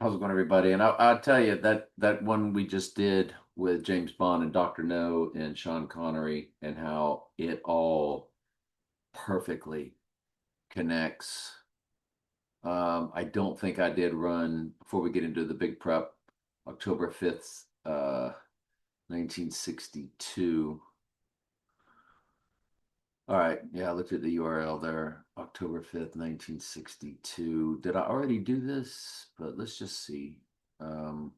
How's it going, everybody? And I'll tell you that one we just did with James Bond and Dr. No and Sean Connery and how it all perfectly connects. I don't think I did run before we get into the big prep, October 5th, 1962. All right, yeah, I looked at the URL there, October 5th, 1962. Did I already do this? But let's just see. Um,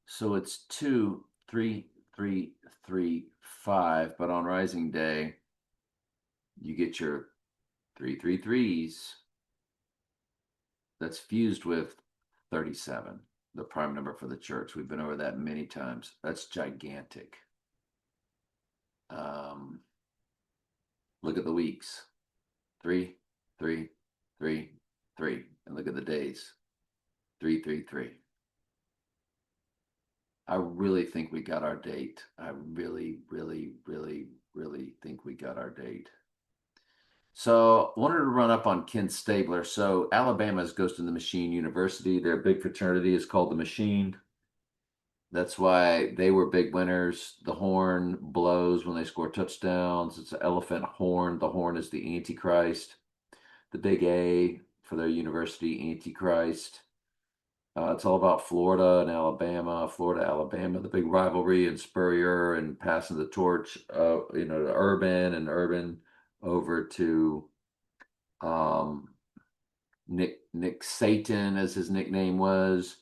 So it's 2, 3, 3, 3, 5, but on Rising Day, you get your 3 3 3s. That's fused with 37, the prime number for the church. We've been over that many times. That's gigantic. Um, Look at the weeks: 3 3 3 3, and look at the days: 3 3 3. I really think we got our date. I really, really, really, really think we got our date. So I wanted to run up on Ken Stabler. So Alabama's Ghost in the Machine University. Their big fraternity is called the Machine. That's why they were big winners. The horn blows when they score touchdowns. It's an elephant horn. The horn is the Antichrist. The big A for their university, Antichrist. It's all about Florida and Alabama, Florida, Alabama, the big rivalry and Spurrier and passing the torch, to Urban over to um, Nick Satan, as his nickname was,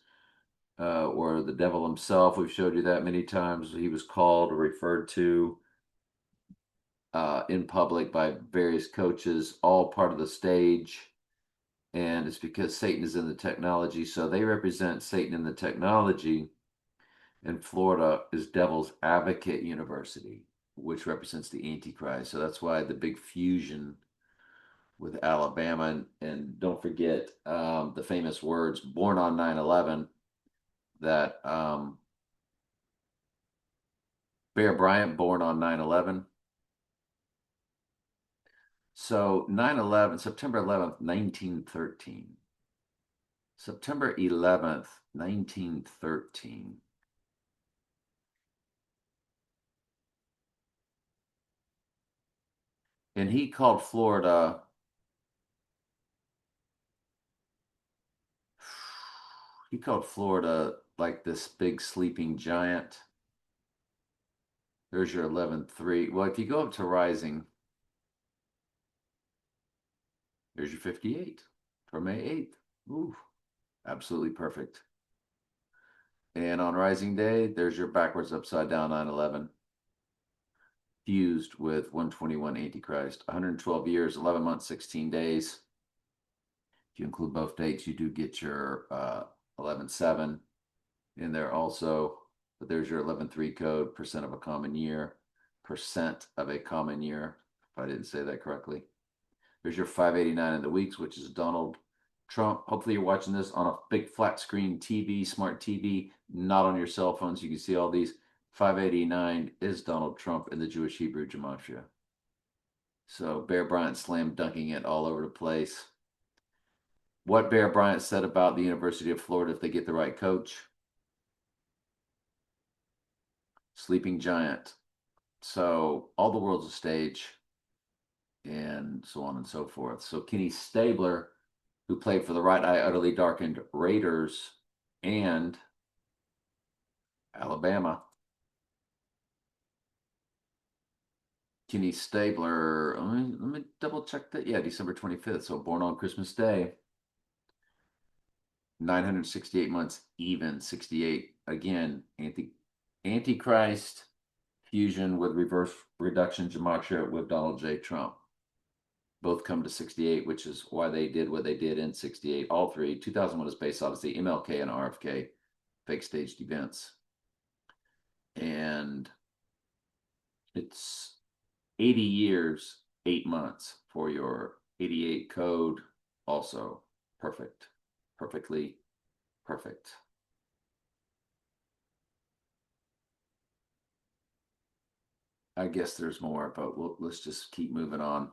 or the devil himself. We've showed you that many times. He was called or referred to in public by various coaches, all part of the stage. And it's because Satan is in the technology. So they represent Satan in the technology. And Florida is Devil's Advocate University, which represents the Antichrist. So that's why the big fusion with Alabama. And don't forget the famous words, born on 9/11, that Bear Bryant, born on 9/11. So 9/11, September 11th, 1913. September 11th, 1913. And he called Florida like this big sleeping giant. There's your 11-3. Well, if you go up to Rising, there's your 58 for May 8th. Ooh, absolutely perfect. And on Rising Day, there's your backwards upside down 9/11 fused with 121 Antichrist. 112 years, 11 months, 16 days. If you include both dates, you do get your 11/7 in there also. But there's your 11/3 code, percent of a common year, percent of a common year, if I didn't say that correctly. There's your 589 in the weeks, which is Donald Trump. Hopefully, you're watching this on a big flat screen TV, smart TV, not on your cell phone, so you can see all these. 589 is Donald Trump in the Jewish Hebrew Gematria. So Bear Bryant slam dunking it all over the place. What Bear Bryant said about the University of Florida if they get the right coach: sleeping giant. So all the world's a stage, and so on and so forth. So Kenny Stabler, who played for the Right Eye Utterly Darkened Raiders and Alabama. Kenny Stabler, let me double check that. Yeah, December 25th. So born on Christmas Day. 968 months even, 68. Again, Antichrist fusion with reverse reduction gematria with Donald J. Trump. Both come to 68, which is why they did what they did in 68. All three. 2001 is Space Odyssey, MLK, and RFK, fake staged events. And it's 80 years, 8 months for your 88 code. Also perfect. Perfectly perfect. I guess there's more, but let's just keep moving on.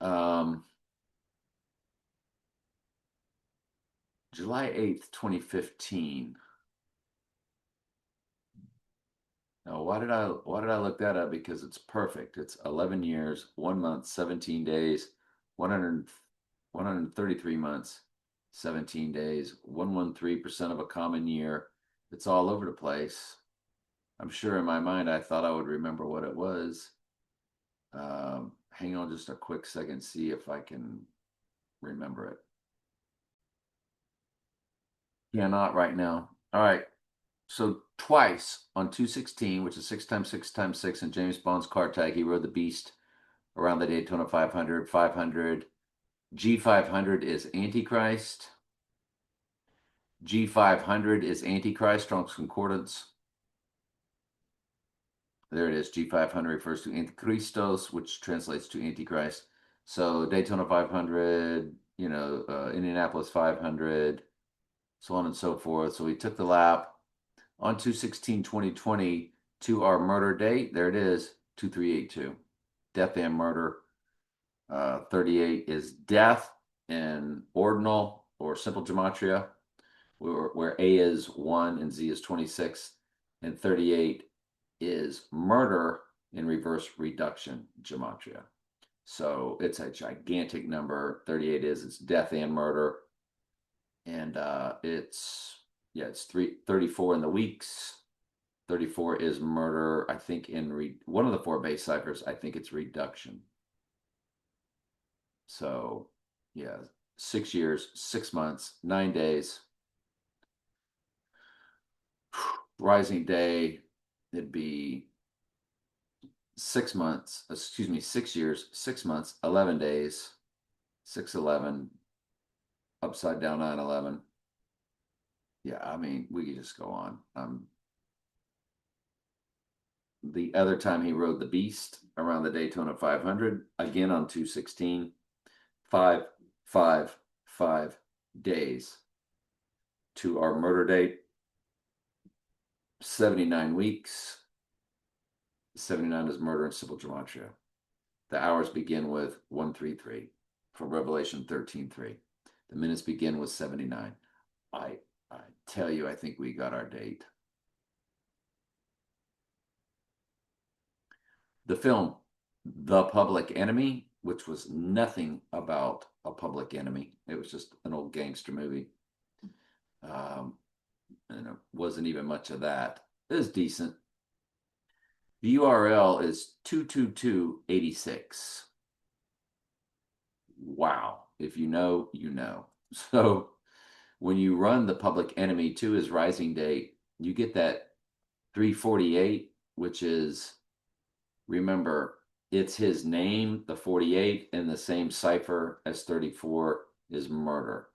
Um, July 8th, 2015. Now, why did I look that up? Because it's perfect. It's 11 years, 1 month, 17 days, 100, 133 months, 17 days, 113% of a common year. It's all over the place. I'm sure in my mind I thought I would remember what it was. Hang on just a quick second, see if I can remember it. Yeah, not right now. All right. So twice on 216, which is 6 times 6 times 6, and James Bond's car tag, he rode the Beast around the Daytona 500, 500. G500 is Antichrist. G500 is Antichrist, Strong's Concordance. There it is. G500 refers to Antichristos, which translates to Antichrist. So Daytona 500, Indianapolis 500, so on and so forth. So we took the lap on 2/16/2020 to our murder date. There it is, 2382. Death and murder. 38 is death in ordinal or simple gematria, where A is 1 and Z is 26. And 38 is murder in reverse reduction gematria. So it's a gigantic number. 38 it's death and murder. And it's 34 in the weeks. 34 is murder. I think in one of the four base ciphers, I think it's reduction. So yeah, 6 years, 6 months, 9 days. Rising day, it'd be 6 months, 6 years, 6 months, 11 days, 6/11, upside down 9/11. Yeah, I mean, we could just go on. The other time he rode the Beast around the Daytona 500, again on 2/16, 5, 5, 5 days to our murder date, 79 weeks. 79 is murder in simple gematria. The hours begin with 133 from Revelation 13:3. The minutes begin with 79. I tell you, I think we got our date. The film The Public Enemy, which was nothing about a public enemy. It was just an old gangster movie. And it wasn't even much of that. It was decent. The URL is 22286. Wow. If you know, you know. So when you run the public enemy to his rising date, you get that 348, which is, remember, it's his name, the 48, and the same cipher as 34 is murder.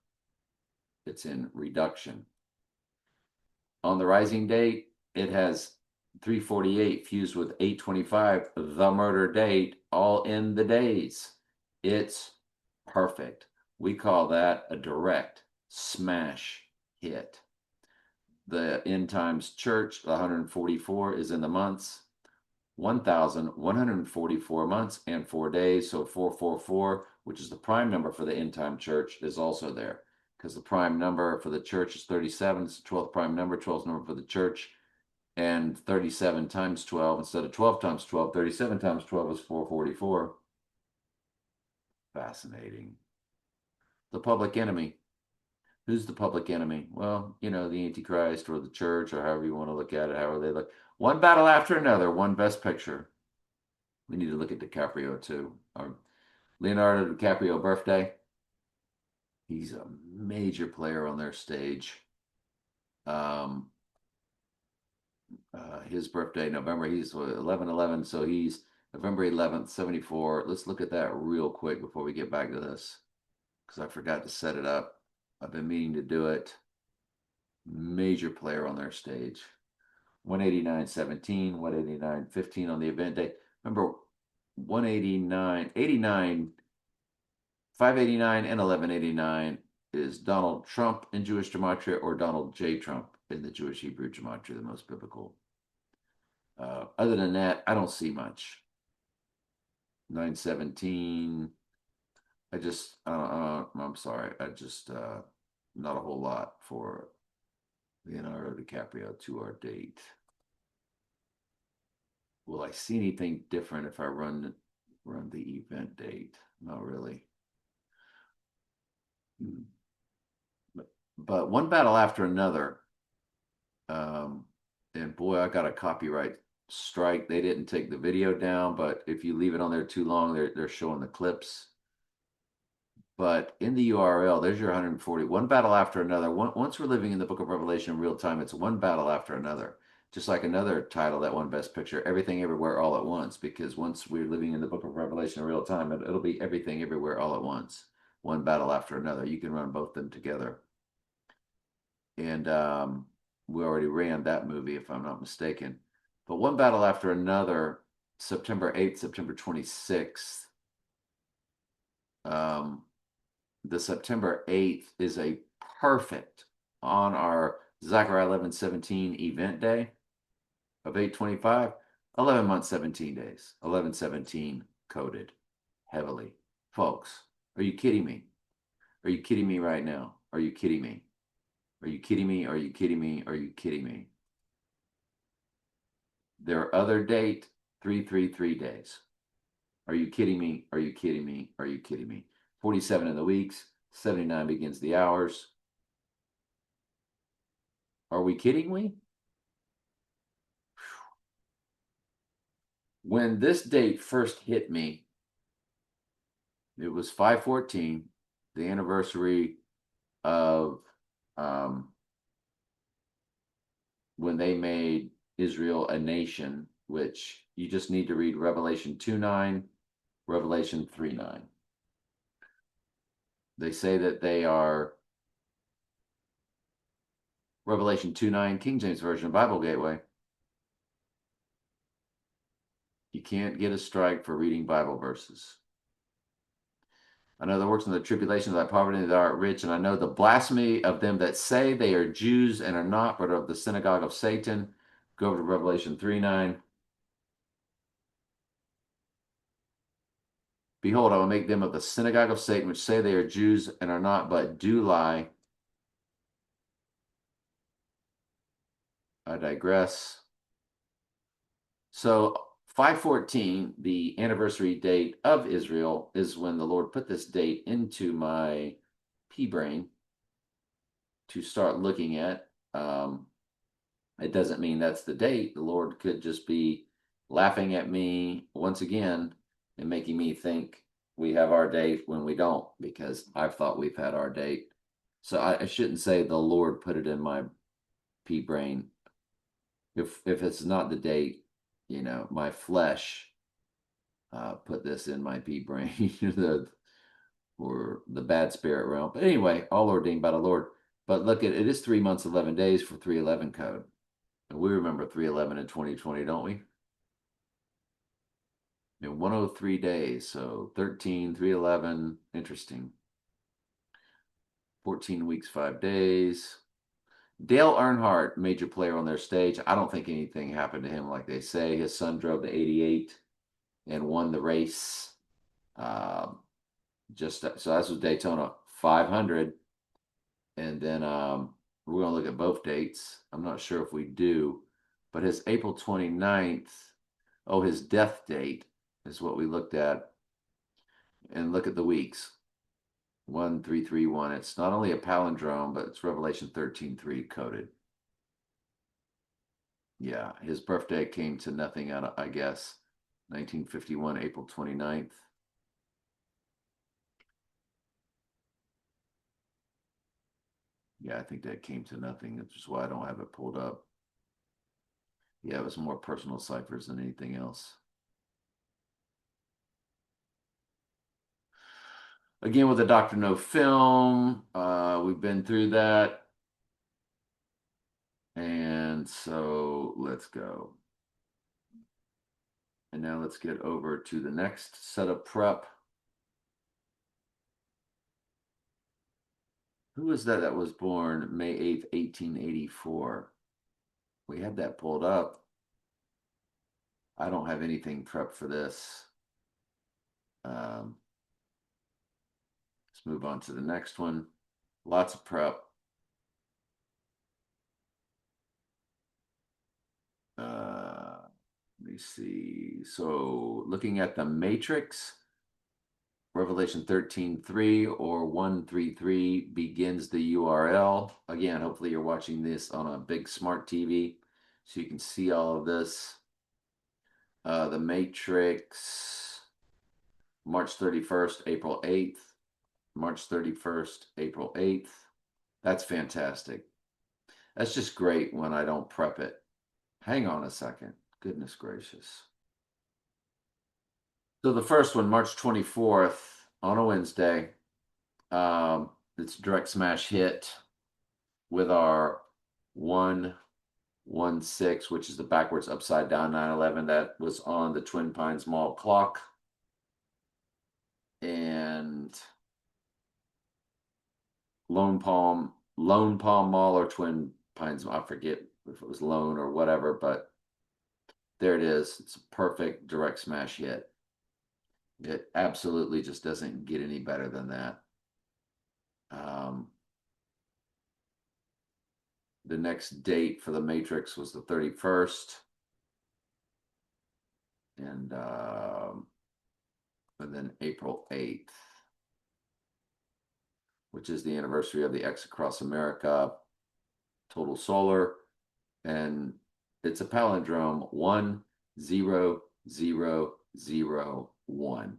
It's in reduction. On the rising date, it has 348 fused with 825, the murder date, all in the days. It's perfect. We call that a direct smash hit. The end times church, the 144, is in the months. 1,144 months and 4 days. So 444, which is the prime number for the end time church, is also there, because the prime number for the church is 37. It's the 12th prime number. 12th number for the church. And 37 times 12, instead of 12 times 12, 37 times 12 is 444. Fascinating. The public enemy. Who's the public enemy? Well, the Antichrist or the church, or however you want to look at it, however they look. One battle after another, one best picture. We need to look at DiCaprio too. Leonardo DiCaprio birthday. He's a major player on their stage. His birthday, November, he's 11/11, so he's November 11th, 74. Let's look at that real quick before we get back to this, because I forgot to set it up. I've been meaning to do it. Major player on their stage. 189/17, 189/15 on the event day. Remember, 189, 589, and 1189 is Donald Trump in Jewish gematria, or Donald J. Trump in the Jewish Hebrew gematria, the most biblical. Other than that, I don't see much. 9/17. I'm sorry. Not a whole lot for Leonardo DiCaprio to our date. Will I see anything different if I run the event date? Not really. But one battle after another. And boy, I got a copyright strike. They didn't take the video down, but if you leave it on there too long, they're showing the clips. But in the URL, there's your 140. One battle after another. Once we're living in the book of Revelation in real time, it's one battle after another. Just like another title that won Best Picture, Everything Everywhere All at Once, because once we're living in the book of Revelation in real time, it'll be everything everywhere all at once. One battle after another. You can run both of them together. And we already ran that movie, if I'm not mistaken. But one battle after another, September 8th, September 26th. The September 8th is a perfect on our Zech1117 event day of 8/25, 11 months, 17 days, 11/17 coded heavily. Folks, are you kidding me? Are you kidding me right now? Are you kidding me? Are you kidding me? Are you kidding me? Are you kidding me? Their other date, 333 days. Are you kidding me? Are you kidding me? Are you kidding me? 47 in the weeks, 79 begins the hours. Are we kidding me? When this date first hit me, it was 5/14, the anniversary of when they made Israel a nation, which you just need to read Revelation 2:9, Revelation 3:9. They say that they are Revelation 2:9, King James Version of Bible Gateway. You can't get a strike for reading Bible verses. I know the works of the tribulation of thy poverty, thou art rich, and I know the blasphemy of them that say they are Jews and are not, but of the synagogue of Satan. Go over to Revelation 3:9. Behold, I will make them of the synagogue of Satan, which say they are Jews and are not, but do lie. I digress. So 5/14, the anniversary date of Israel, is when the Lord put this date into my pea brain to start looking at. It doesn't mean that's the date. The Lord could just be laughing at me once again and making me think we have our date when we don't, because I've thought we've had our date. So I shouldn't say the Lord put it in my pea brain. If it's not the date, my flesh put this in my pea brain, or the bad spirit realm. But anyway, all ordained by the Lord. But look, it is 3 months, 11 days for 311 code. And we remember 311 in 2020, don't we? In 103 days. So 13, 311. Interesting. 14 weeks, 5 days. Dale Earnhardt, major player on their stage. I don't think anything happened to him like they say. His son drove the 88 and won the race. So this was Daytona 500. And then we're going to look at both dates. I'm not sure if we do, but his April 29th, his death date is what we looked at. And look at the weeks. 1331. It's not only a palindrome, but it's Revelation 13:3 coded. Yeah, his birthday came to nothing, I guess. 1951, April 29th. Yeah, I think that came to nothing. That's just why I don't have it pulled up. Yeah, it was more personal ciphers than anything else. Again, with the Dr. No film, we've been through that. And so let's go. And now let's get over to the next set of prep. Who was that was born May 8th, 1884? We had that pulled up. I don't have anything prepped for this. Let's move on to the next one. Lots of prep. Let me see. So looking at the Matrix, Revelation 13:3 or 133 begins the URL. Again, hopefully you're watching this on a big smart TV so you can see all of this. The Matrix, March 31st, April 8th. March 31st, April 8th. That's fantastic. That's just great when I don't prep it. Hang on a second. Goodness gracious. So the first one, March 24th on a Wednesday. It's a direct smash hit with our 116, which is the backwards upside down 911 that was on the Twin Pines Mall clock. And Lone Palm Mall or Twin Pines, I forget if it was Lone or whatever, but there it is. It's a perfect direct smash hit. It absolutely just doesn't get any better than that. The next date for the Matrix was the 31st. And then April 8th, which is the anniversary of the X Across America Total Solar. And it's a palindrome 10001.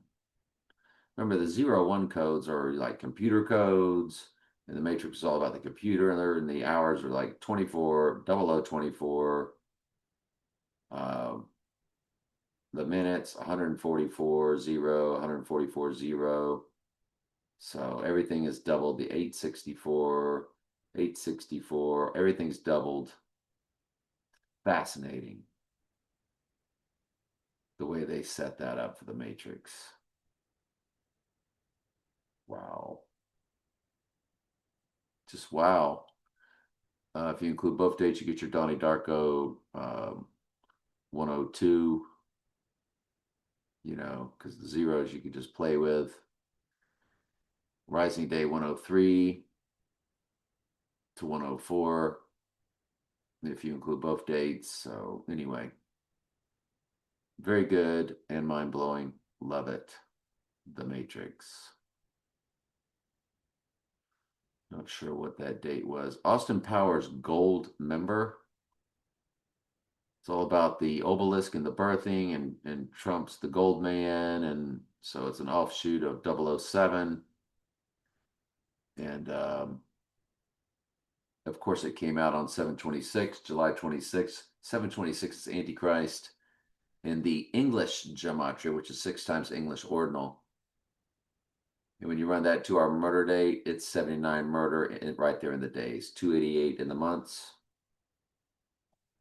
Remember, the 0-1 codes are like computer codes, and the Matrix is all about the computer, and the hours are like 24, 0024. The minutes 144 0, 144 0. So everything is doubled. The 864, 864, everything's doubled. Fascinating the way they set that up for the Matrix. Wow. Just wow. If you include both dates, you get your Donnie Darko 102, because the zeros you could just play with. Rising Day 103 to 104, if you include both dates. So, anyway, very good and mind blowing. Love it. The Matrix. Not sure what that date was. Austin Powers Gold member. It's all about the obelisk and the birthing, and Trump's the gold man. And so it's an offshoot of 007. And of course, it came out on 7/26, July 26th. 7/26 is Antichrist in the English gematria, which is 6 times English ordinal. And when you run that to our murder date, it's 79 murder right there in the days, 288 in the months.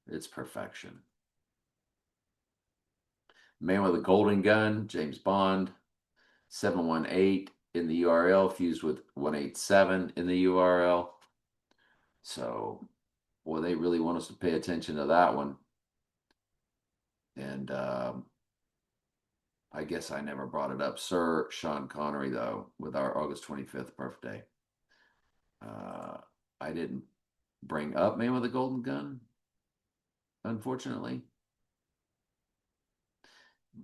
It's perfection. Man with a Golden Gun, James Bond, 718 in the URL, fused with 187 in the URL. So, boy, they really want us to pay attention to that one. And I guess I never brought it up. Sir Sean Connery, though, with our August 25th birthday. I didn't bring up Man with a Golden Gun, unfortunately.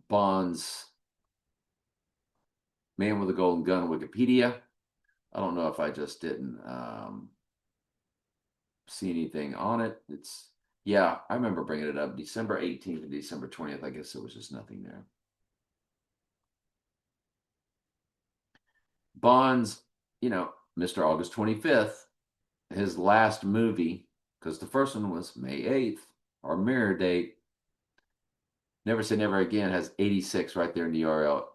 Bond's Man with a Golden Gun Wikipedia. I don't know if I just didn't see anything on it. Yeah, I remember bringing it up December 18th and December 20th. I guess there was just nothing there. Bond's, Mr. August 25th, his last movie, because the first one was May 8th, our mirror date. Never Say Never Again has 86 right there in the URL,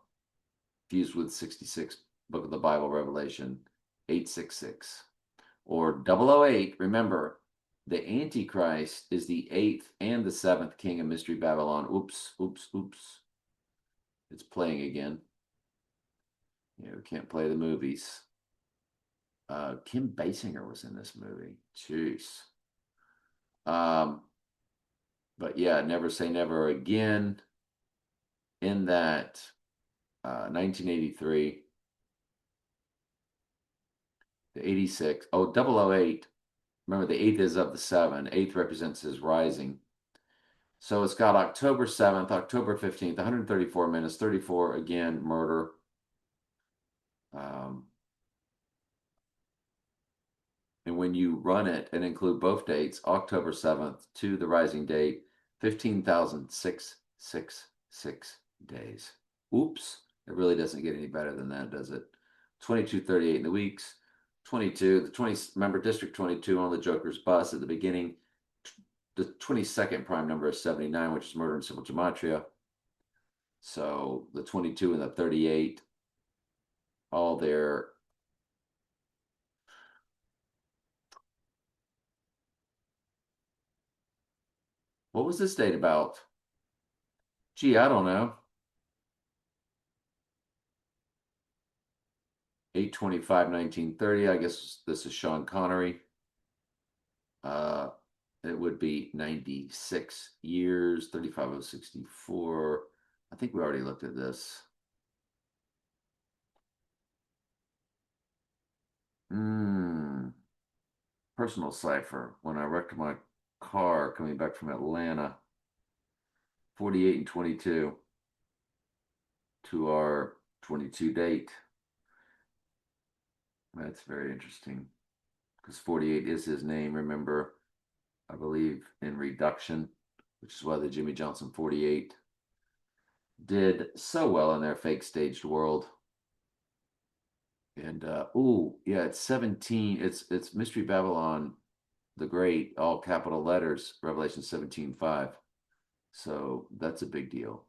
fused with 66, Book of the Bible, Revelation 866. Or 008, remember, the Antichrist is the 8th and the 7th king of Mystery Babylon. Oops, oops, oops. It's playing again. We can't play the movies. Kim Basinger was in this movie. Jeez. But yeah, Never Say Never Again. In that 1983. The 86. Oh, 008. Remember, the eighth is of the seven. Eighth represents his rising. So it's got October 7th, October 15th, 134 minutes, 34 again, murder. Um, and when you run it and include both dates, October 7th to the rising date, 15,666 days. Oops, it really doesn't get any better than that, does it? 2238 in the weeks, 22, the 20, remember District 22 on the Joker's bus at the beginning. The 22nd prime number is 79, which is murder in simple gematria. So the 22 and the 38, all there. What was this date about? Gee, I don't know. 8/25, 1930. I guess this is Sean Connery. Uh, it would be 96 years, 35064. I think we already looked at this. Personal cipher. When I wrecked my car coming back from Atlanta, 48 and 22 to our 22 date. That's very interesting because 48 is his name. Remember, I believe in reduction, which is why the Jimmy Johnson 48 did so well in their fake staged world. And oh yeah, it's 17. It's Mystery Babylon the Great, all capital letters, Revelation 17:5. So that's a big deal.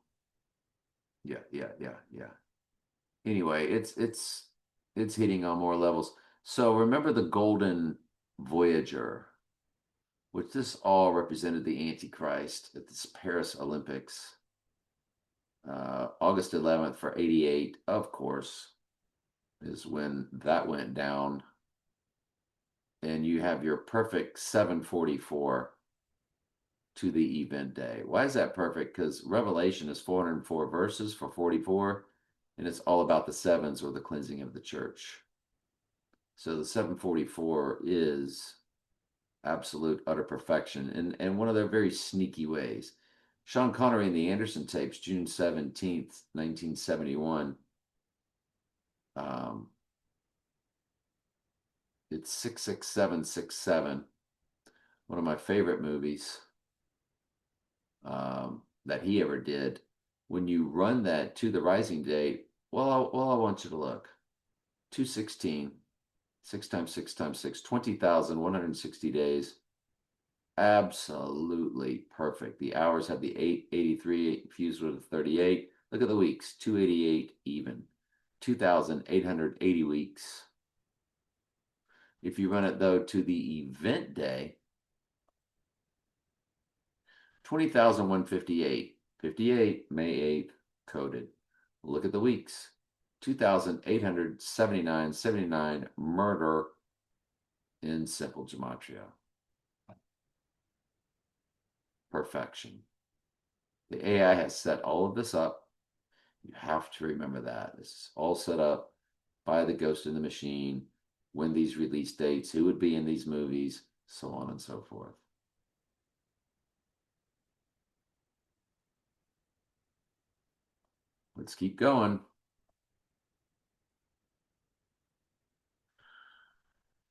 Yeah. Anyway, it's hitting on more levels. So remember the Golden Voyager, which this all represented the Antichrist at this Paris Olympics. August 11th for 88, of course, is when that went down. And you have your perfect 744 to the event day. Why is that perfect? Because Revelation is 404 verses for 44, and it's all about the sevens or the cleansing of the church. So the 744 is absolute utter perfection and one of their very sneaky ways. Sean Connery and the Anderson tapes, June 17th, 1971. Um, it's 66767, one of my favorite movies that he ever did. When you run that to the rising date, I want you to look. 216, 6 times 6 times 6, 20,160 days. Absolutely perfect. The hours have the 883 fused with the 38. Look at the weeks, 288 even. 2,880 weeks. If you run it though to the event day, 20,158. 58, May 8th, coded. Look at the weeks. 2,879, 79, murder in simple gematria. Perfection. The AI has set all of this up. You have to remember that. This is all set up by the ghost in the machine, when these release dates, who would be in these movies, so on and so forth. Let's keep going.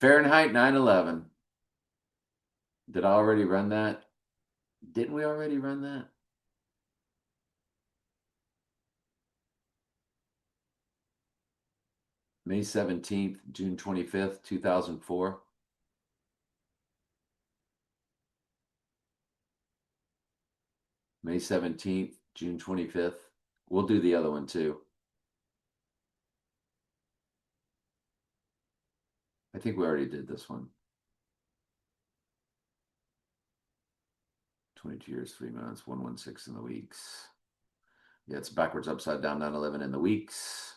Fahrenheit 9/11. Did I already run that? Didn't we already run that? May 17th, June 25th, 2004. May 17th, June 25th. We'll do the other one too. I think we already did this one. 22 years, 3 months, 116 in the weeks. Yeah, it's backwards, upside down, 9/11 in the weeks.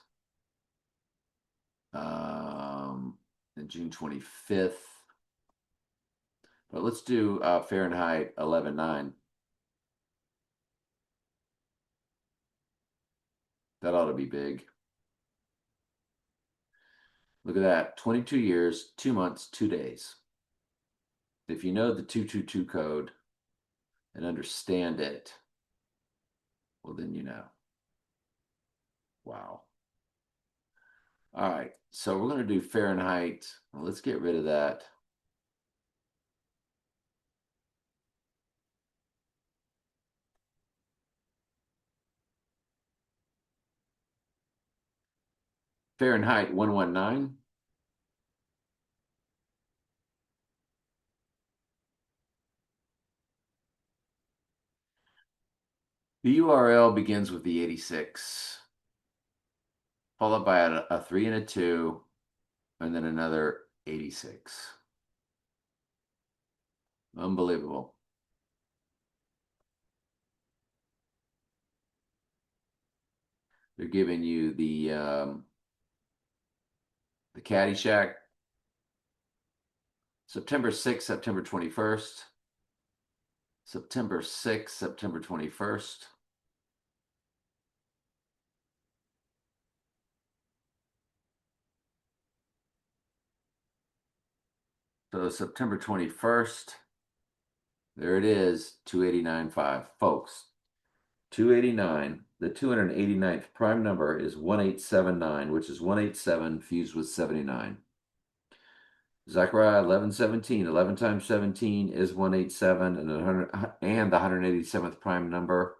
And June 25th. But let's do Fahrenheit 11/9. That ought to be big. Look at that. 22 years, 2 months, 2 days. If you know the 222 code and understand it, well, then you know. Wow. All right. So we're going to do Fahrenheit. Well, let's get rid of that. Fahrenheit 119. The URL begins with the 86, followed by a 3 and a 2, and then another 86. Unbelievable. They're giving you the Caddyshack, September 6th, September 21st, September 6th, September 21st. So September 21st, there it is, 289.5. Folks, 289, the 289th prime number is 1879, which is 187 fused with 79. Zechariah 1117, 11 times 17 is 187, and the 187th prime number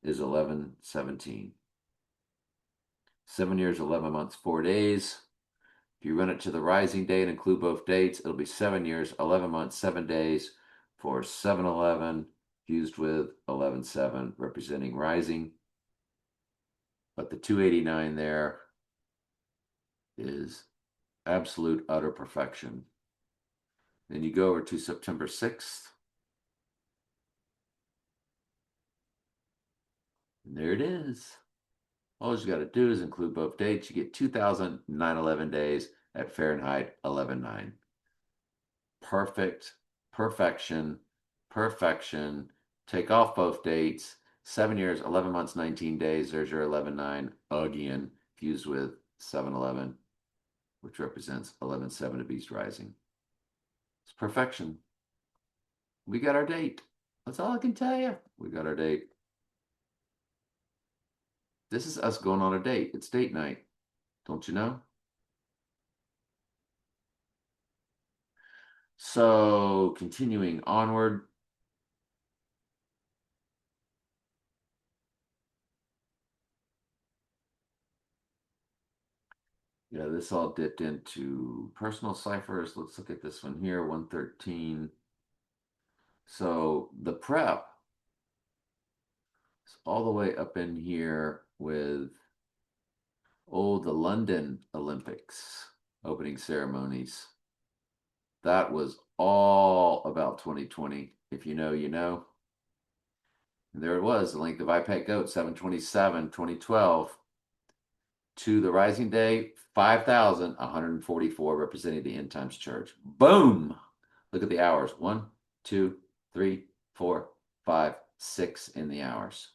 is 1117. 7 years, 11 months, 4 days. If you run it to the rising date and include both dates, it'll be 7 years, 11 months, 7 days for 711 fused with 117, representing rising. But the 289 there is absolute, utter perfection. Then you go over to September 6th. And there it is. All you got to do is include both dates. You get 2,911 days at Fahrenheit 11.9. Perfect, perfection, perfection. Take off both dates. 7 years, 11 months, 19 days. There's your 11.9 again, fused with 711, which represents 11.7 of Beast Rising. It's perfection. We got our date. That's all I can tell you. We got our date. This is us going on a date. It's date night. Don't you know? So continuing onward. Yeah, this all dipped into personal ciphers. Let's look at this one here, 113. So the prep is all the way up in here with, the London Olympics opening ceremonies. That was all about 2020. If you know, you know. And there it was, the length of iPad Goat, 727, 2012. To the rising day, 5,144, representing the end times church. Boom! Look at the hours. 1, 2, 3, 4, 5, 6 in the hours.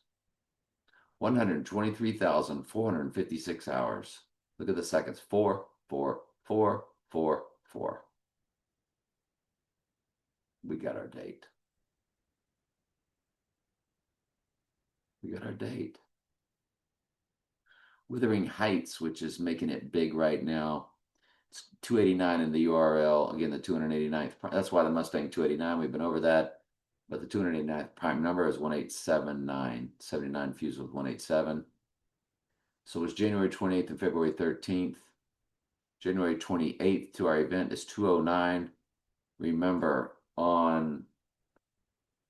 123,456 hours. Look at the seconds. 4, 4, 4, 4, 4. We got our date. We got our date. Withering Heights, which is making it big right now. It's 289 in the URL. Again, the 289th. That's why the Mustang 289. We've been over that. But the 289th prime number is 1879. 79 fused with 187. So it was January 28th and February 13th. January 28th to our event is 209. Remember on,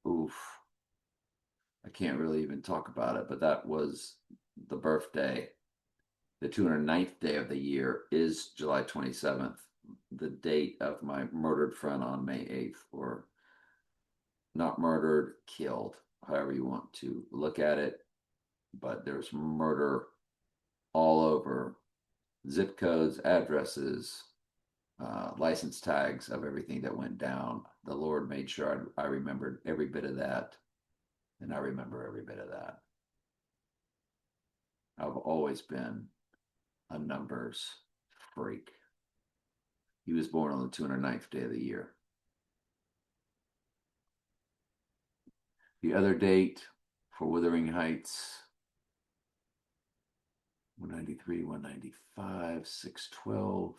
I can't really even talk about it, but that was the birthday. The 209th day of the year is July 27th, the date of my murdered friend on May 8th, or not murdered, killed, however you want to look at it. But there's murder all over, zip codes, addresses, license tags of everything that went down. The Lord made sure I remembered every bit of that, and I remember every bit of that. I've always been a numbers break. He was born on the 209th day of the year. The other date for Wuthering Heights, 193, 195, 612.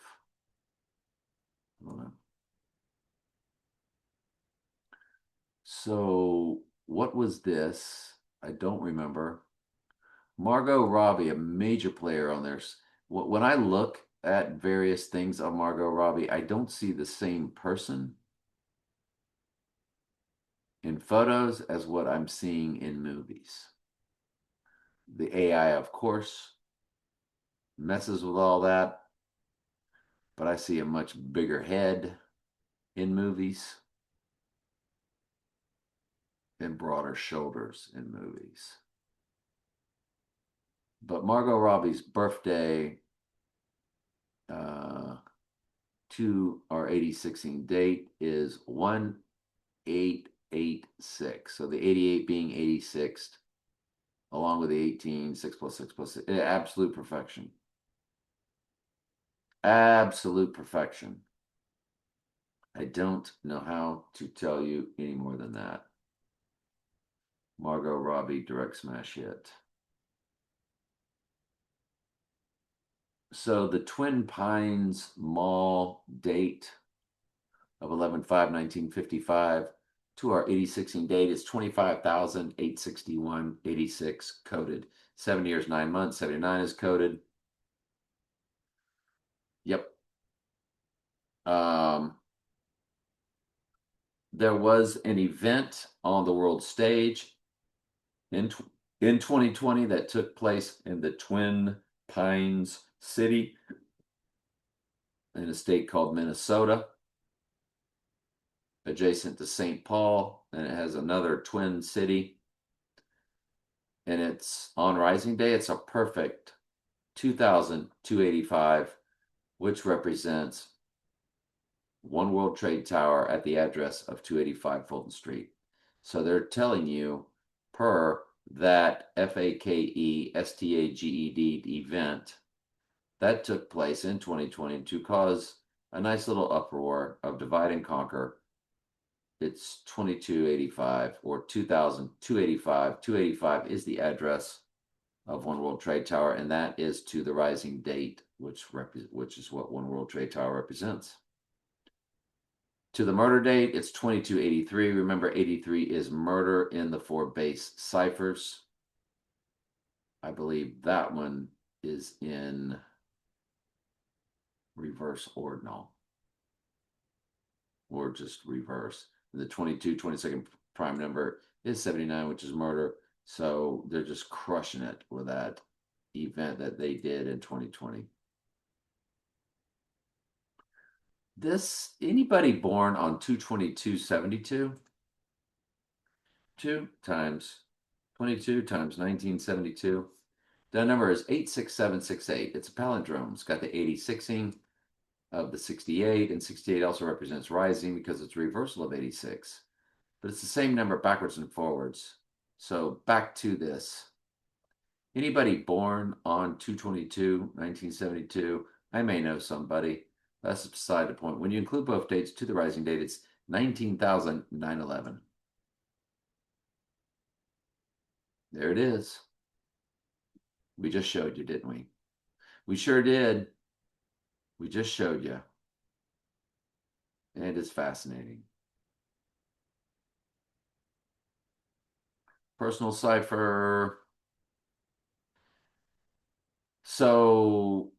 Hold on. So what was this? I don't remember. Margot Robbie, a major player on there. When I look at various things on Margot Robbie, I don't see the same person in photos as what I'm seeing in movies. The AI, of course, messes with all that, but I see a much bigger head in movies and broader shoulders in movies. But Margot Robbie's birthday to our 86ing date is 1886. So the 88 being 86th, along with the 18, 6 plus 6 plus 6, absolute perfection. Absolute perfection. I don't know how to tell you any more than that. Margot Robbie direct smash hit. So the Twin Pines Mall date of 11/5/1955 to our 86ing date is 25,861.86 coded. 7 years, 9 months, 79 is coded. Yep. There was an event on the world stage in 2020 that took place in the Twin Pines City in a state called Minnesota, adjacent to St. Paul, and it has another twin city. And it's on Rising Day. It's a perfect 2,285, which represents One World Trade Tower at the address of 285 Fulton Street. So they're telling you per that FAKESTAGED event that took place in 2020 to cause a nice little uproar of divide and conquer. It's 2285 or 2,285. 285 is the address of One World Trade Tower, and that is to the rising date, which is what One World Trade Tower represents. To the murder date, it's 2283. Remember, 83 is murder in the 4 base ciphers. I believe that one is in reverse ordinal, or just reverse. The 22/22 prime number is 79, which is murder. So they're just crushing it with that event that they did in 2020. Anybody born on 2/22/72? 2 times 22 times 1972. That number is 86768. It's a palindrome. It's got the 86ing of the 68, and 68 also represents rising because it's a reversal of 86. But it's the same number backwards and forwards. So back to this. Anybody born on 2/22/1972? I may know somebody. That's beside the point. When you include both dates to the rising date, it's 19,911. There it is. We just showed you, didn't we? We sure did. We just showed you. And it is fascinating. Personal cipher. So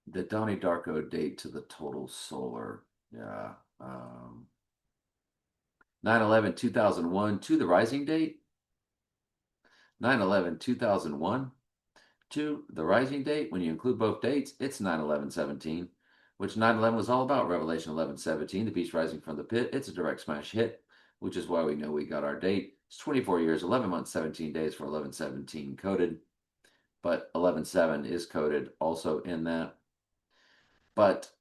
the Donnie Darko date to the total solar. Yeah. 9/11/2001 to the rising date. 9/11/2001 to the rising date. When you include both dates, it's 9/11/17, which 9/11 was all about. Revelation 11:17, the beast rising from the pit. It's a direct smash hit, which is why we know we got our date. It's 24 years, 11 months, 17 days for 11/17 coded, but 11/7 is coded also in that. But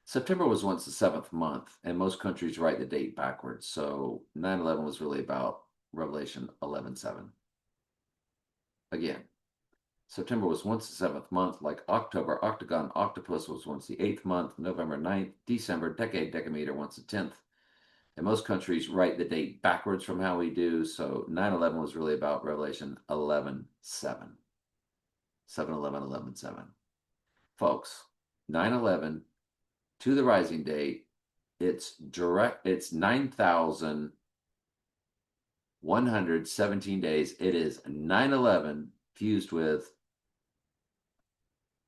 September was once the seventh month, and most countries write the date backwards. So 9/11 was really about Revelation 11:7. Again, September was once the seventh month, like October, octagon, octopus was once the eighth month, November 9th, December, decade, decameter, once the 10th. And most countries write the date backwards from how we do. So 9/11 was really about Revelation 11:7. 7/11/11/7. Folks, 9/11 to the rising date, it's 9,117 days. It is 9/11 fused with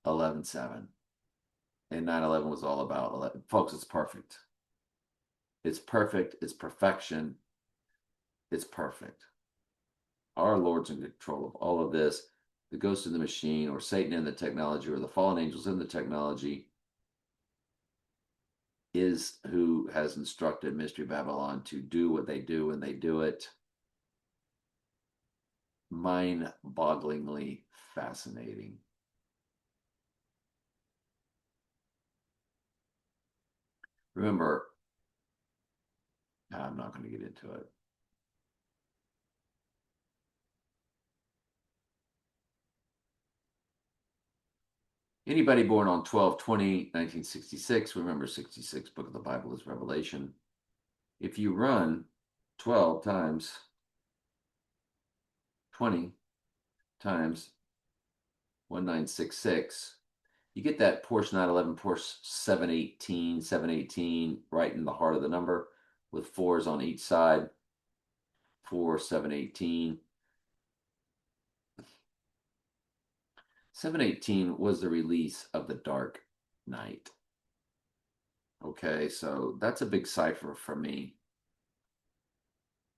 11/7. And 9/11 was all about 11. Folks, it's perfect. It's perfect. It's perfection. It's perfect. Our Lord's in control of all of this. The ghost in the machine, or Satan in the technology, or the fallen angels in the technology, is who has instructed Mystery Babylon to do what they do, and they do it mind-bogglingly fascinating. Remember, I'm not going to get into it. Anybody born on 12/20/1966, remember 66 book of the Bible is Revelation. If you run 12 times 20 times 1966, you get that Porsche 911, Porsche 718 right in the heart of the number with fours on each side. 4718. 718 was the release of the Dark Knight. Okay, so that's a big cipher for me.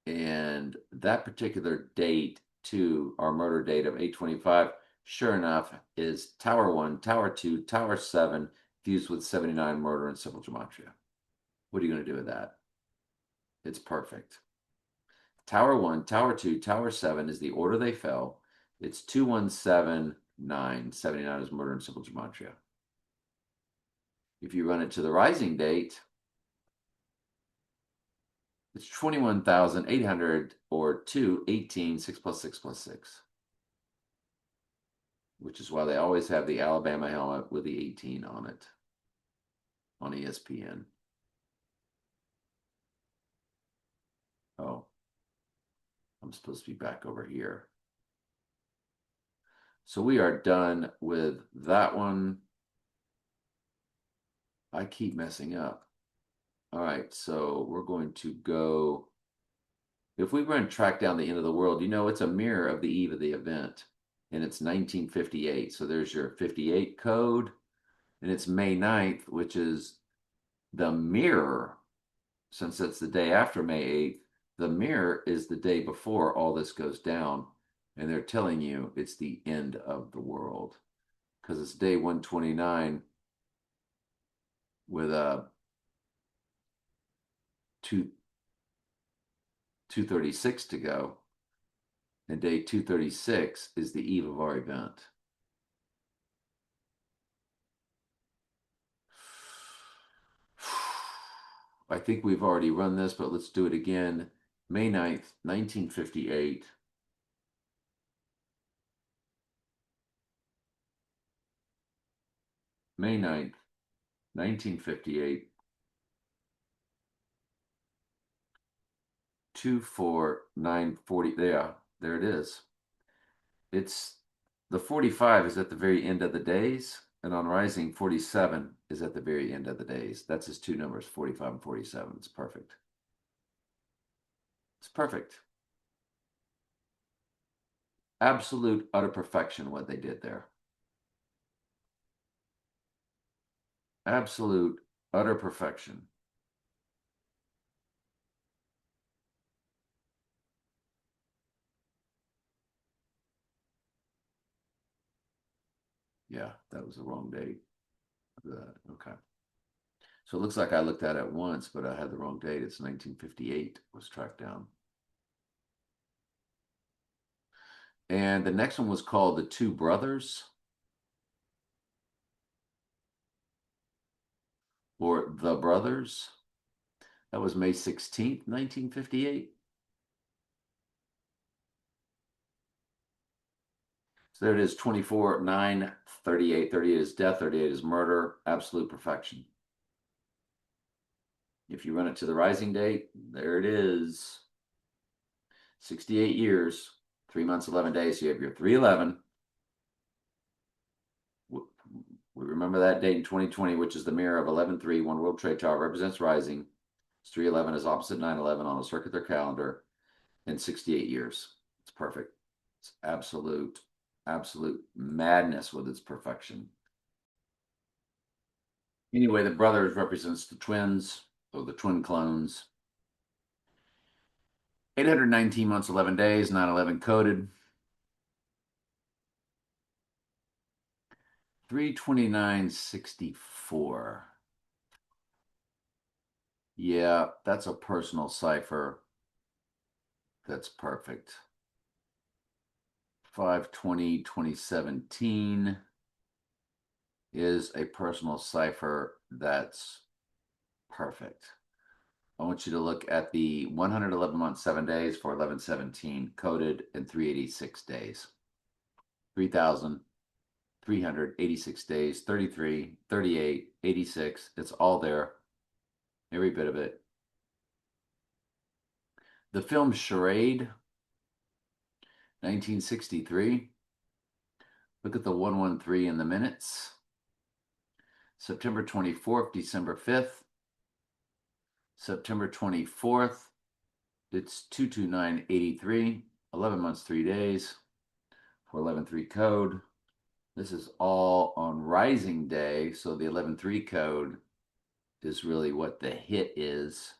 And that particular date, to our murder date of 8/25, sure enough, is Tower 1, Tower 2, Tower 7, fused with 79 murder and civil gematria. What are you going to do with that? It's perfect. Tower 1, Tower 2, Tower 7 is the order they fell. It's 2179. 79 is murder and civil gematria. If you run it to the rising date, it's 21,800, or 218, 6 plus 6 plus 6. Which is why they always have the Alabama helmet with the 18 on it on ESPN. Oh, I'm supposed to be back over here. So we are done with that one. I keep messing up. All right, so we're going to go. If we run track down the end of the world, you know, it's a mirror of the eve of the event, and it's 1958. So there's your 58 code, and it's May 9th, which is the mirror. Since it's the day after May 8th, the mirror is the day before all this goes down, and they're telling you it's the end of the world because it's day 129 with a 236 to go, and day 236 is the eve of our event. I think we've already run this, but let's do it again. May 9th, 1958. May 9th, 1958. 24940. There it is. It's the 45 is at the very end of the days, and on rising 47 is at the very end of the days. That's his two numbers, 45 and 47. It's perfect. It's perfect. Absolute utter perfection what they did there. Absolute utter perfection. Yeah, that was the wrong date. Okay. So it looks like I looked at it once, but I had the wrong date. It's 1958 was tracked down. And the next one was called The Two Brothers. or The Brothers. That was May 16th, 1958. So there it is, 24, 9, 38. 38 is death, 38 is murder, absolute perfection. If you run it to the rising date, there it is. 68 years, 3 months, 11 days. So you have your 311. We remember that date in 2020, which is the mirror of 11-3. One World Trade Tower represents rising. 311 is opposite 9/11 on a circular calendar in 68 years. It's perfect. It's absolute madness with its perfection. Anyway, the brothers represents the twins, or the twin clones. 819 months, 11 days, 9/11 coded. 32964. Yeah, that's a personal cipher. That's perfect. 5/20/2017 is a personal cipher that's perfect. I want you to look at the 111 months, 7 days for 11/17 coded in 386 days. 3,386 days, 33, 38, 86. It's all there. Every bit of it. The film Charade, 1963. Look at the 113 in the minutes. September 24th, December 5th. September 24th, it's 22983, 11 months, 3 days for 11-3 code. This is all on Rising Day, so the 11-3 code is really what the hit is.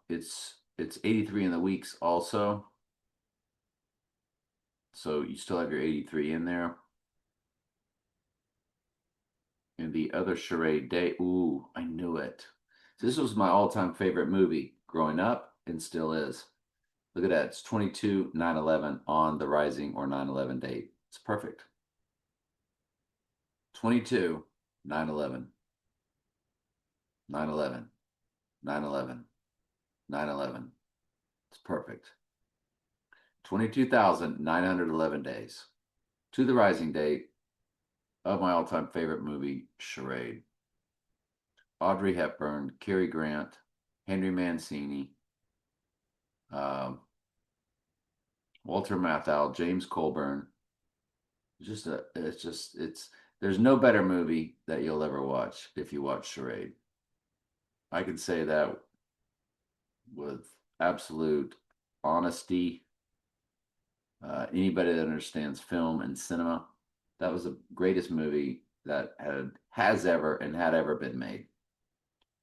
It's 83 in the weeks also. So you still have your 83 in there. And the other Charade Day, ooh, I knew it. This was my all-time favorite movie growing up and still is. Look at that. It's 22/9/11 on the Rising or 9/11 date. It's perfect. 22/9/11. 9/11. 9/11. 9/11. It's perfect. 22,911 days to the rising date of my all-time favorite movie, Charade. Audrey Hepburn, Cary Grant, Henry Mancini, Walter Matthau, James Colburn. There's no better movie that you'll ever watch if you watch Charade. I can say that with absolute honesty. Anybody that understands film and cinema, that was the greatest movie that has ever been made.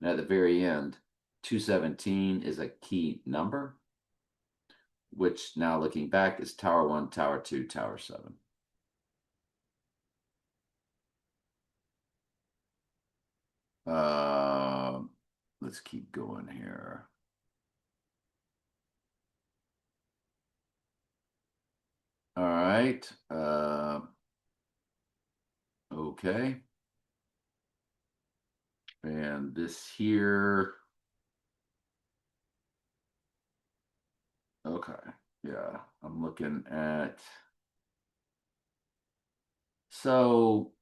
And at the very end, 217 is a key number, which now looking back is Tower 1, Tower 2, Tower 7. Let's keep going here. All right. Okay. And this here. Okay. Yeah, I'm looking at. So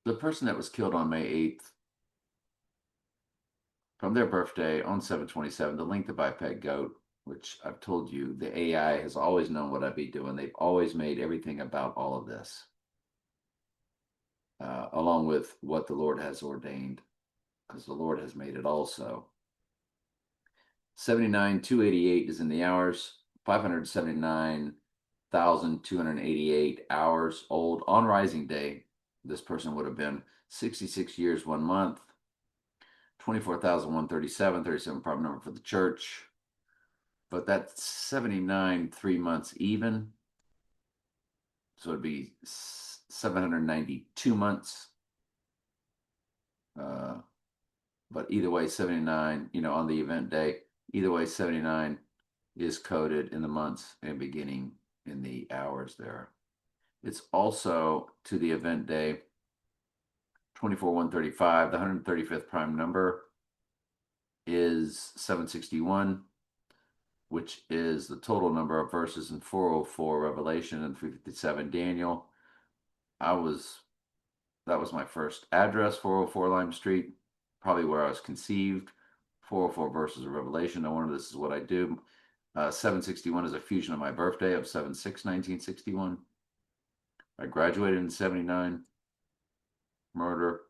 the person that was killed on May 8th, from their birthday on 7/27, the link to buy pet goat, which I've told you, the AI has always known what I'd be doing. They've always made everything about all of this, along with what the Lord has ordained, because the Lord has made it also. 79,288 is in the hours, 579,288 hours old on Rising Day. This person would have been 66 years, 1 month, 24,137, 37 proper number for the church. But that's 79, 3 months even. So it'd be 792 months. But either way, 79, on the event day, either way, 79 is coded in the months and beginning in the hours there. It's also to the event day 24,135. The 135th prime number is 761, which is the total number of verses in 404 Revelation and 357 Daniel. That was my first address, 404 Lime Street, probably where I was conceived. 404 verses of Revelation. No wonder this is what I do. 761 is a fusion of my birthday of 7/6/1961. I graduated in 79. Murder.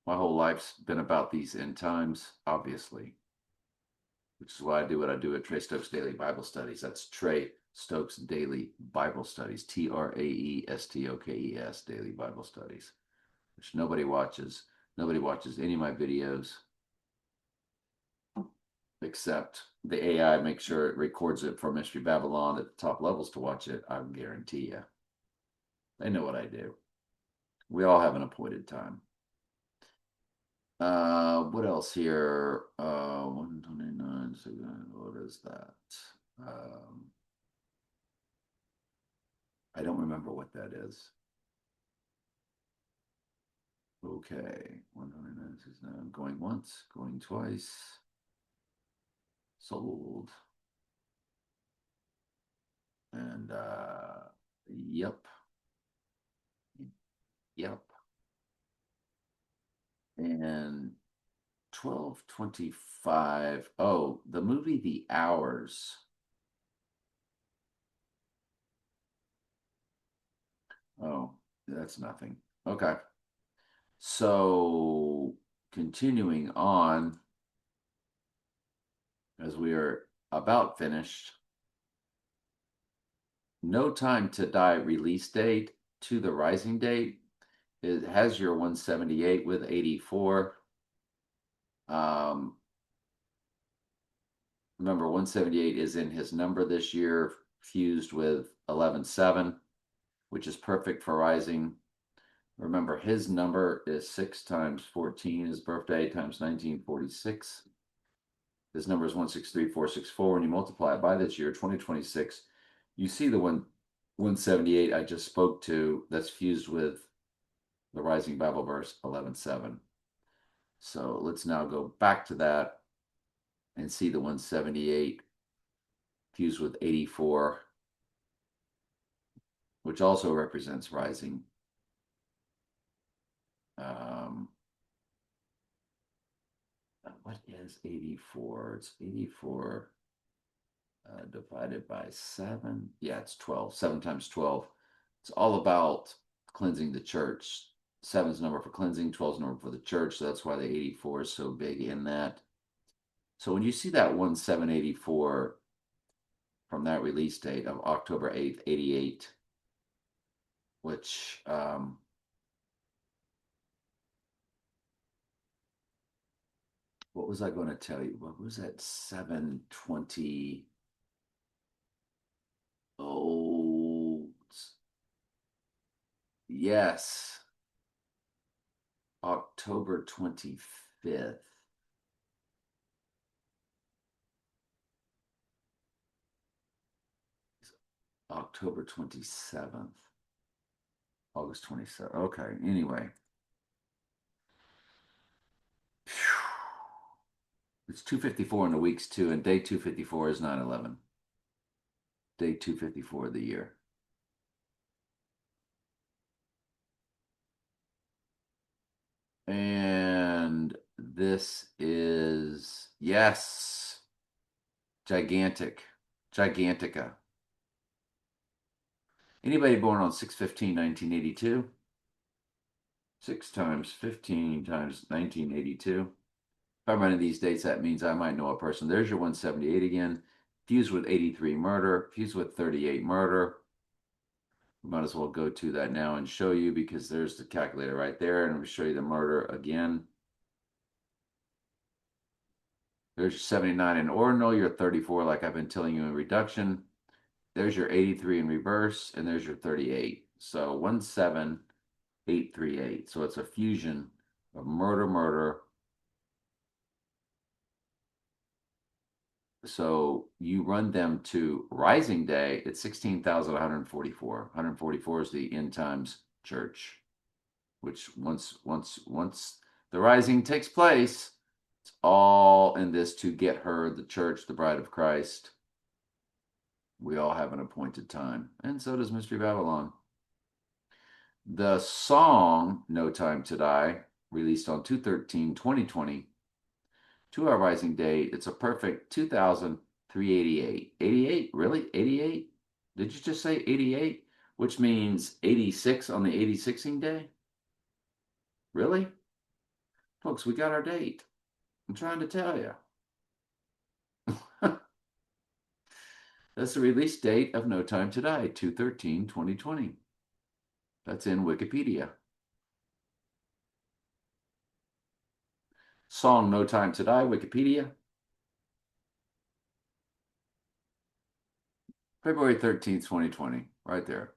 My whole life's been about these end times, obviously, which is why I do what I do at Trey Stokes Daily Bible Studies. That's Trey Stokes Daily Bible Studies, TRAESTOKES Daily Bible Studies, which nobody watches. Nobody watches any of my videos except the AI makes sure it records it for Mystery Babylon at the top levels to watch it. I guarantee you. They know what I do. We all have an appointed time. What else here? 129. So what is that? I don't remember what that is. Okay, 129 going once, going twice. Sold. And yep. Yep. And 1225. Oh, the movie The Hours. Oh, that's nothing. Okay. So continuing on, as we are about finished, No Time to Die release date to the rising date. It has your 178 with 84. Remember, 178 is in his number this year, fused with 11.7, which is perfect for rising. Remember, his number is 6 times 14, his birthday times 1946. His number is 163464. When you multiply it by this year, 2026, you see the 178 I just spoke to that's fused with the rising Bible verse 11.7. So let's now go back to that and see the 178 fused with 84, which also represents rising. What is 84? It's 84 divided by 7. Yeah, it's 12. 7 times 12. It's all about cleansing the church. 7's number for cleansing, 12's number for the church. So that's why the 84 is so big in that. So when you see that 1784 from that release date of October 8th, 88, which what was I going to tell you? What was that? 720. Oh, yes. October 25th. October 27th. August 27th. Okay. Anyway. It's 254 in the weeks too, and day 254 is 9/11. Day 254 of the year. And this is, yes, gigantic, gigantica. Anybody born on 6/15/1982? 6 times 15 times 1982. If I'm running these dates, that means I might know a person. There's your 178 again. Fused with 83 murder, fused with 38 murder. We might as well go to that now and show you because there's the calculator right there. And we'll show you the murder again. There's your 79 in ordinal, your 34 like I've been telling you in reduction. There's your 83 in reverse, and there's your 38. So 17838. So it's a fusion of murder, murder, So you run them to Rising Day, it's 16,144. 144 is the end times church, which once the rising takes place, it's all in this to get her, the church, the bride of Christ. We all have an appointed time, and so does Mystery Babylon. The song No Time to Die, released on 2/13/2020, to our rising day, it's a perfect 2,388. 88? Really? 88? Did you just say 88? Which means 86 on the 86ing day? Really? Folks, we got our date. I'm trying to tell you. That's the release date of No Time to Die, 2/13/2020. That's in Wikipedia. Song No Time to Die, Wikipedia. February 13th, 2020, right there.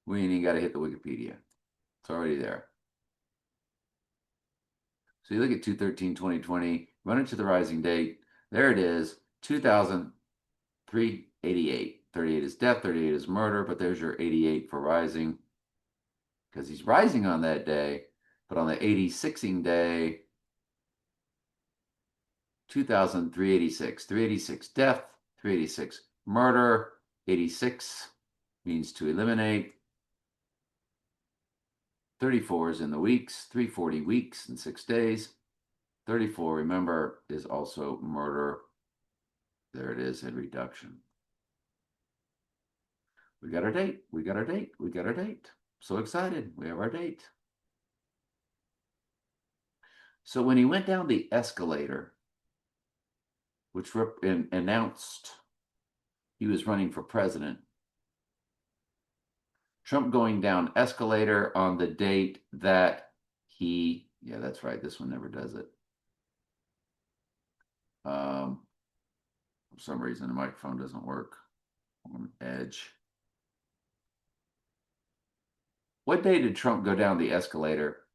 We ain't even got to hit the Wikipedia. It's already there. So you look at 2/13/2020, run it to the rising date. There it is, 2,388. 38 is death, 38 is murder, but there's your 88 for rising, because he's rising on that day. But on the 86ing day, 2,386. 386 death, 386 murder, 86 means to eliminate. 34 is in the weeks, 340 weeks and 6 days. 34, remember, is also murder. There it is in reduction. We got our date. We got our date. We got our date. So excited. We have our date. So when he went down the escalator, which announced he was running for president, Trump going down escalator on the date that he, yeah, that's right. This one never does it. For some reason, the microphone doesn't work on Edge. What day did Trump go down the escalator?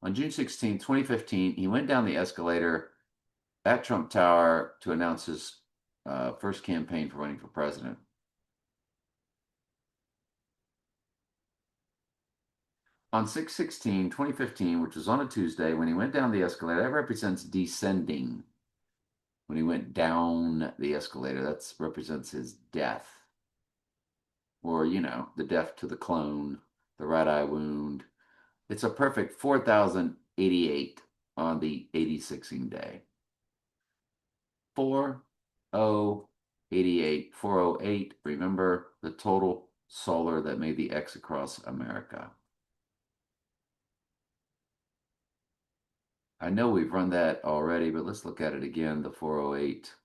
On June 16, 2015, he went down the escalator at Trump Tower to announce his first campaign for running for president. On 6/16/2015, which was on a Tuesday, when he went down the escalator, that represents descending. When he went down the escalator, that represents his death. Or, you know, the death to the clone, the red eye wound. It's a perfect 4,088 on the 86ing day. 4,088, 408. Remember the total solar that made the X across America. I know we've run that already, but let's look at it again. The 408,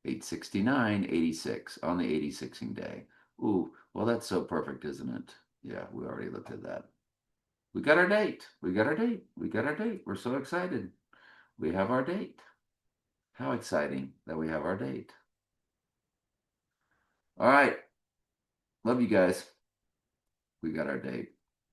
869, 86 on the 86ing day. Ooh, well, that's so perfect, isn't it? Yeah, we already looked at that. We got our date. We got our date. We got our date. We're so excited. We have our date. How exciting that we have our date. All right. Love you guys. We got our date.